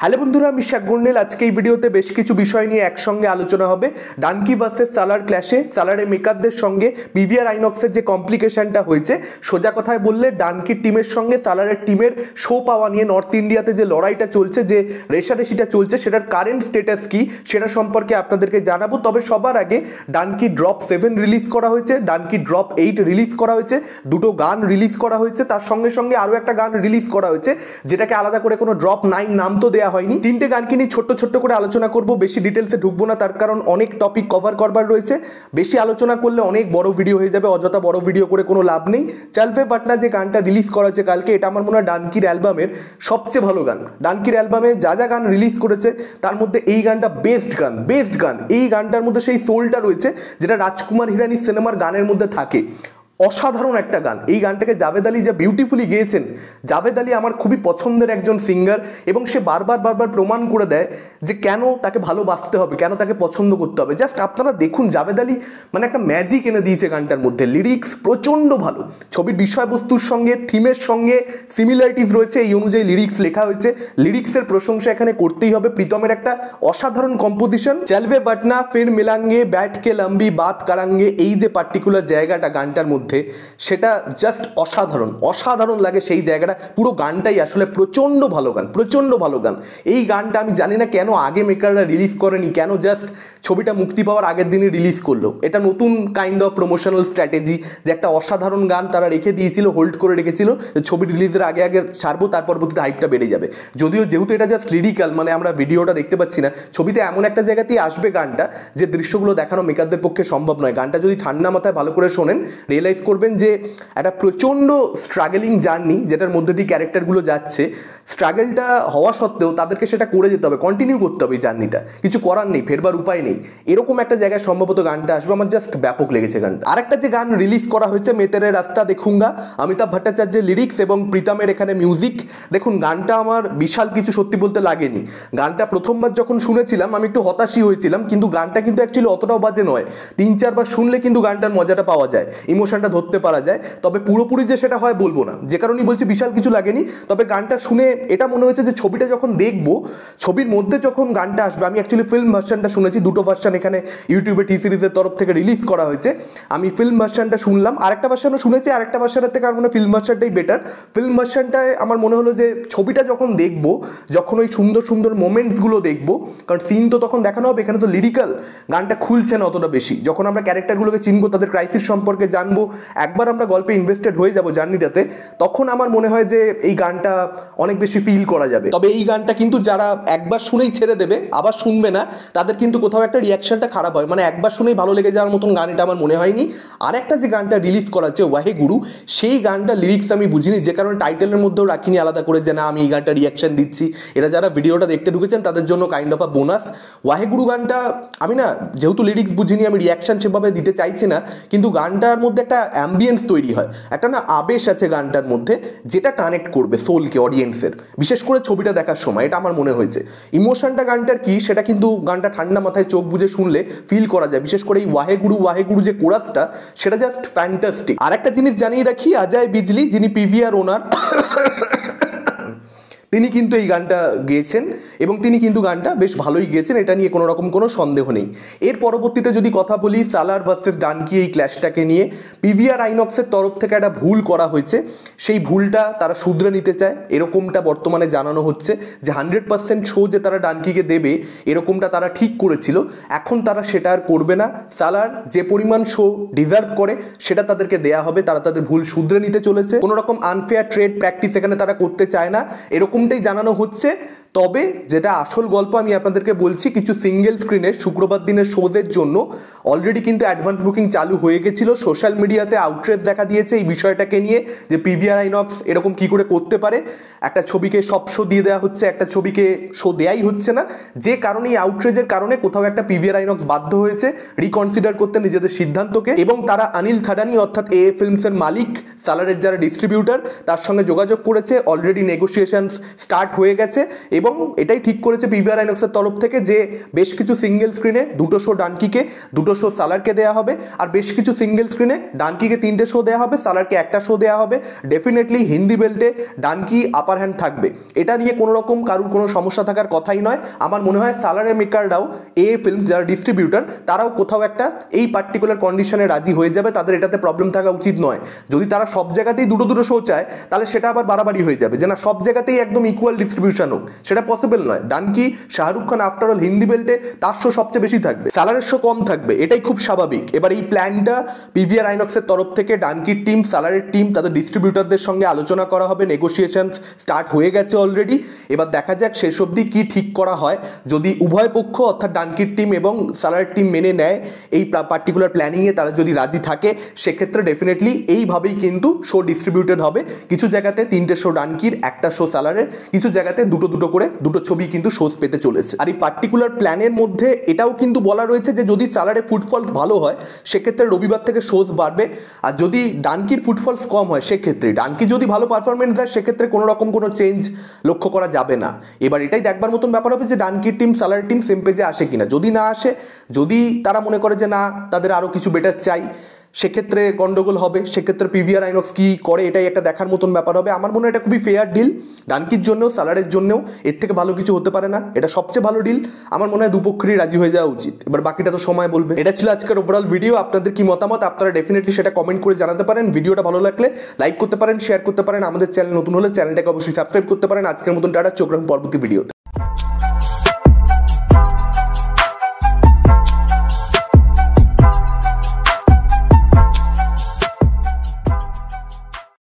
Hello বন্ধুরা, আমি শাক গন্ডেল। আজকে এই ভিডিওতে বেশ কিছু বিষয় নিয়ে একসঙ্গে আলোচনা হবে। ডানকি ভার্সেস সালার ক্ল্যাশে সালারের মেকারদের সঙ্গে পিভিআর আইনক্সের যে কমপ্লিকেশনটা হয়েছে, সোজা কথায় বললে ডানকির টিমের সঙ্গে সালারের টিমের শো পাওয়া নিয়ে নর্থ ইন্ডিয়াতে যে লড়াইটা চলছে, যে রেশারেশিটা চলছে, সেটার কারেন্ট স্টেটাস কি সেটা সম্পর্কে আপনাদেরকে জানাবো। তবে সবার আগে ডানকি ড্রপ 7 রিলিজ করা হয়েছে, ডানকি ড্রপ 8 রিলিজ করা হয়েছে, দুটো গান রিলিজ করা হয়েছে, তার সঙ্গে সঙ্গে আরও একটা গান রিলিজ করা হয়েছে যেটাকে আলাদা করে কোনো ড্রপ 9 নাম তো দেওয়া হয়নি। তিনটে গানকে নিয়ে ছোট্ট ছোট্ট করে আলোচনা করব, বেশি ডিটেলসে ঢুকবো না, তার কারণ অনেক টপিক কভার করবার রয়েছে। বেশি আলোচনা করলে অনেক বড় ভিডিও হয়ে যাবে, অযথা বড় ভিডিও করে কোনো লাভ নেই। চলবে বাটনা যে গানটা রিলিজ করা হয়েছে কালকে, এটা আমার মনে হয় ডানকির অ্যালবামের সবচেয়ে ভালো গান। ডানকির অ্যালবামে যা যা গান রিলিজ করেছে তার মধ্যে এই গানটা বেস্ট গান। এই গানটার মধ্যে সেই সোলটা রয়েছে যেটা রাজকুমার হিরানির সিনেমার গানের মধ্যে থাকে। অসাধারণ একটা গান। এই গানটাকে জাভেদ আলী যা বিউটিফুলি গেয়েছেন। জাভেদ আলী আমার খুবই পছন্দের একজন সিঙ্গার, এবং সে বারবার প্রমাণ করে দেয় যে কেন তাকে ভালোবাসতে হবে, কেন তাকে পছন্দ করতে হবে। জাস্ট আপনারা দেখুন, জাভেদ আলী মানে একটা ম্যাজিক এনে দিয়েছে গানটার মধ্যে। লিরিক্স প্রচণ্ড ভালো, ছবির বিষয়বস্তুর সঙ্গে থিমের সঙ্গে সিমিলারিটিস রয়েছে, এই অনুযায়ী লিরিক্স লেখা হয়েছে। লিরিক্সের প্রশংসা এখানে করতেই হবে। প্রীতমের একটা অসাধারণ কম্পোজিশন। চলবে বাটনা ফির মিলাঙ্গে ব্যাট কে লম্বি বাত কারাঙ্গে, এই যে পার্টিকুলার জায়গাটা গানটার মধ্যে, সেটা জাস্ট অসাধারণ লাগে। সেই জায়গাটা পুরো গানটাই আসলে প্রচণ্ড ভালো গান। এই গানটা আমি জানি না কেন আগে মেকাররা রিলিজ করেনি, কেন জাস্ট ছবিটা মুক্তি পাওয়ার আগের দিনই রিলিজ করলো। এটা নতুন কাইন্ড অফ প্রমোশনাল স্ট্র্যাটেজি, যে একটা অসাধারণ গান তারা রেখে দিয়েছিল, হোল্ড করে রেখেছিল, ছবি রিলিজের আগে ছাড়বো, তার পরবর্তীতে হাইপটা বেড়ে যাবে। যেহেতু এটা জাস্ট লিরিক্যাল, মানে আমরা ভিডিওটা দেখতে পাচ্ছি না, ছবিতে এমন একটা জায়গাতেই আসবে গানটা যে দৃশ্যগুলো দেখানো মেকারদের পক্ষে সম্ভব নয়। গানটা যদি ঠান্ডা মাথায় ভালো করে শোনেন, রিয়েলাইজ করবেন যে একটা প্রচণ্ড স্ট্রাগলিং জার্নি যেটার মধ্যে দিয়ে ক্যারেক্টারগুলো যাচ্ছে। স্ট্রাগলটা হওয়া সত্ত্বেও তাদেরকে সেটা করে যেতে হবে, কন্টিনিউ করতে হবে এই জার্নিটা, কিছু করার নেই, ফেরবার উপায় নেই। এরকম একটা জায়গায় সম্ভবত গানটা আসবে। আমার জাস্ট ব্যাপক লেগেছে গানটা। আরেকটা যে গান রিলিজ করা হয়েছে, মে তেরে রাস্তা দেখুঙ্গা, অমিতাভ ভট্টাচার্যের লিরিক্স এবং প্রীতমের এখানে মিউজিক। দেখুন, গানটা আমার বিশাল কিছু সত্যি বলতে লাগেনি। গানটা প্রথমবার যখন শুনেছিলাম আমি একটু হতাশই হয়েছিলাম, কিন্তু গানটা কিন্তু অ্যাকচুয়ালি অতটাও বাজে নয়। 3-4 বার শুনলে কিন্তু গানটার মজাটা পাওয়া যায়, ইমোশনটা ধরতে পারা যায়। তবে পুরোপুরি যে সেটা হয় বলবো না, যে কারণেই বলছি বিশাল কিছু লাগেনি। তবে গানটা শুনে এটা মনে হয়েছে যে ছবিটা যখন দেখবো, ছবির মধ্যে যখন গানটা আসবে, আমি অ্যাকচুয়ালি ফিল্ম ভার্সনটা শুনেছি, দুটো ভার্সন এখানে ইউটিউবে টি সিরিজের তরফ থেকে রিলিজ করা হয়েছে। আমি ফিল্ম ভার্সনটা শুনলাম, আরেকটা ভার্সনও শুনেছি, আরেকটা ভার্সনের থেকে আমার মনে হয় ফিল্ম ভার্সনটাই বেটার। ফিল্ম ভার্সনটায় আমার মনে হলো যে ছবিটা যখন দেখবো, যখন ওই সুন্দর মোমেন্টসগুলো দেখবো, কারণ সিন তো তখন দেখানো হবে, এখানে তো লিরিক্যাল, গানটা খুলছে না অতটা বেশি। যখন আমরা ক্যারেক্টারগুলোকে চিনবো, তাদের ক্রাইসিস সম্পর্কে জানবো, একবার আমরা গল্পে ইনভেস্টেড হয়ে যাবো জার্নিটাতে, তখন আমার মনে হয় যে এই গানটা অনেক বেশি ফিল করা যাবে। তবে এই গানটা কিন্তু যারা একবার শুনেই ছেড়ে দেবে, আবার শুনবে না, তাদের কিন্তু কোথাও একটা রিয়াকশনটা খারাপ হয়। মানে একবার শুনেই ভালো লেগে যাওয়ার মতন গান এটা আমার মনে হয়নি। আরেকটা যে গানটা রিলিজ করা হচ্ছে ওয়াহে গুরু, সেই গানটা লিরিক্স আমি বুঝিনি, যে কারণে টাইটেলের মধ্যেও রাখিনি আলাদা করে যে না আমি এই গানটা রিয়াকশন দিচ্ছি। এরা যারা ভিডিওটা দেখতে ঢুকেছেন তাদের জন্য কাইন্ড অফ আ বোনাস। ওয়াহে গুরু গানটা আমি না, যেহেতু লিরিক্স বুঝিনি, আমি রিয়াকশন সেভাবে দিতে চাইছি না, কিন্তু গানটার মধ্যে একটা অ্যাম্বিয়েন্স তৈরি হয়, একটা না আবেশ আছে গানটার মধ্যে, যেটা কানেক্ট করবে সোলকে, অডিয়েন্সের, বিশেষ করে ছবিটা দেখার সময়। এটা আমার মনে হয়েছে। ইমোশনটা গানটার কি সেটা কিন্তু গানটা ঠান্ডা মাথায় চোখ বুঝে শুনলে ফিল করা যায়। বিশেষ করে এই ওয়াহে গুরু যে কোরাসটা, সেটা জাস্ট ফ্যান্টাস্টিক। আর একটা জিনিস জানিয়ে রাখি, অজয় বিজলি যিনি পিভিআর ওনার, তিনি কিন্তু এই গানটা গেয়েছেন, এবং তিনি কিন্তু গানটা বেশ ভালোই গেয়েছেন, এটা নিয়ে কোনো রকম কোনো সন্দেহ নেই। এর পরবর্তীতে যদি কথা বলি সালার ভার্সেস ডানকি এই ক্ল্যাশটাকে নিয়ে, পিভিআর আইনক্সের তরফ থেকে একটা ভুল করা হয়েছে, সেই ভুলটা তারা শুধরে নিতে চায়, এরকমটা বর্তমানে জানানো হচ্ছে যে 100% শো যে তারা ডানকিকে দেবে এরকমটা তারা ঠিক করেছিল, এখন তারা সেটা আর করবে না। সালার যে পরিমাণ শো ডিজার্ভ করে সেটা তাদেরকে দেয়া হবে, তারা তাদের ভুল শুধরে নিতে চলেছে। কোনো রকম আনফেয়ার ট্রেড প্র্যাকটিস এখানে তারা করতে চায় না, এরকমটাই জানানো হচ্ছে। তবে যেটা আসল গল্প আমি আপনাদেরকে বলছি, কিছু সিঙ্গেল স্ক্রিনে শুক্রবার দিনের শোদের জন্য অলরেডি কিন্তু অ্যাডভান্স বুকিং চালু হয়ে গেছিল। সোশ্যাল মিডিয়াতে আউটরেজ দেখা দিয়েছে এই বিষয়টাকে নিয়ে, যে পিভিআর আইনক্স এরকম কি করে করতে পারে, একটা ছবিকে সব শো দিয়ে দেওয়া হচ্ছে, একটা ছবিকে শো দেয়াই হচ্ছে না। যে কারণে এই আউটরেজের কারণে কোথাও একটা পিভিআর আইনক্স বাধ্য হয়েছে রিকনসিডার করতে নিজেদের সিদ্ধান্তকে, এবং তারা অনিল থাডানি অর্থাৎ এ ফিল্মসের মালিক, সালারের যারা ডিস্ট্রিবিউটার, তার সঙ্গে যোগাযোগ করেছে। অলরেডি নেগোসিয়েশনস স্টার্ট হয়ে গেছে, এবং এবং এটাই ঠিক করেছে পিভিআর আইনক্সের তরফ থেকে যে বেশ কিছু সিঙ্গেল স্ক্রিনে 2টো শো ডানকিকে, 2টো শো সালারকে দেওয়া হবে, আর বেশ কিছু সিঙ্গেল স্ক্রিনে ডানকিকে 3টে শো দেওয়া হবে, সালারকে 1টা শো দেওয়া হবে। ডেফিনেটলি হিন্দি বেল্টে ডানকি আপার হ্যান্ড থাকবে, এটা নিয়ে কোনো রকম কারুর কোনো সমস্যা থাকার কথাই নয়। আমার মনে হয় সালারের মেকাররাও ফিল্ম যারা ডিস্ট্রিবিউটার তারাও কোথাও একটা এই পার্টিকুলার কন্ডিশনে রাজি হয়ে যাবে, তাদের এটাতে প্রবলেম থাকা উচিত নয়। যদি তারা সব জায়গাতেই 2টো শো চায় তাহলে সেটা আবার বাড়াবাড়ি হয়ে যাবে, যে না সব জায়গাতেই একদম ইকুয়াল ডিস্ট্রিবিউশন হোক, সেটা পসিবল নয়। Donkey Shahrukh Khan after all Hindi বেল্টে তার শো সবচেয়ে বেশি থাকবে, সালারের শো কম থাকবে, এটাই খুব স্বাভাবিক। এবার এই প্ল্যানটা পিভিআর আইনক্সের তরফ থেকে ডানকির টিম, সালারের টিম, তাদের ডিস্ট্রিবিউটারদের সঙ্গে আলোচনা করা হবে, নেগোসিয়েশন স্টার্ট হয়ে গেছে অলরেডি। এবার দেখা যাক শেষ অবধি কি ঠিক করা হয়। যদি উভয় পক্ষ অর্থাৎ ডানকির টিম এবং সালারের টিম মেনে নেয় এই পার্টিকুলার প্ল্যানিংয়ে, তারা যদি রাজি থাকে, সেক্ষেত্রে ডেফিনেটলি এইভাবেই কিন্তু শো ডিস্ট্রিবিউটেড হবে। কিছু জায়গাতে 3টে শো ডানকির, 1টা শো সালারের, কিছু জায়গাতে 2টো করে 2টো ছবি কিন্তু শোজ পেতে চলেছে। আর এই পার্টিকুলার প্ল্যানের মধ্যে এটাও কিন্তু বলা রয়েছে যে যদি সালারে ফুটফলস ভালো হয় সেক্ষেত্রে রবিবার থেকে শোজ বাড়বে, আর যদি ডানকির ফুটফলস কম হয় সেক্ষেত্রে ডানকি যদি ভালো পারফরমেন্স দেয় সেক্ষেত্রে কোনো রকম কোনো চেঞ্জ লক্ষ্য করা যাবে না। এবার এটাই দেখবার মতন ব্যাপার হবে যে ডানকির টিম সালার টিম সেম পেজে আসে কিনা। যদি না আসে, যদি তারা মনে করে যে না তাদের আরও কিছু বেটার চাই, সেক্ষেত্রে গন্ডগোল হবে। সেক্ষেত্রে পিভিআর আইনক্স কি করে এটাই একটা দেখার মতন ব্যাপার হবে। আমার মনে হয় এটা খুবই ফেয়ার ডিল, ডানকির জন্যও সালারের জন্যও এর থেকে ভালো কিছু হতে পারে না, এটা সবচেয়ে ভালো ডিল। আমার মনে হয় দুপক্ষেরই রাজি হয়ে যাওয়া উচিত, এবার বাকিটা তো সময় বলবে। এটা ছিল আজকের ওভারঅল ভিডিও। আপনাদের কি মতামত আপনারা ডেফিনেটলি সেটা কমেন্ট করে জানাতে পারেন। ভিডিওটা ভালো লাগলে লাইক করতে পারেন, শেয়ার করতে পারেন, আমাদের চ্যানেল নতুন হলে চ্যানেলটাকে অবশ্যই সাবস্ক্রাইব করতে পারেন। আজকের মতন টাটা, চোখ রাখুন পরবর্তী ভিডিওতে।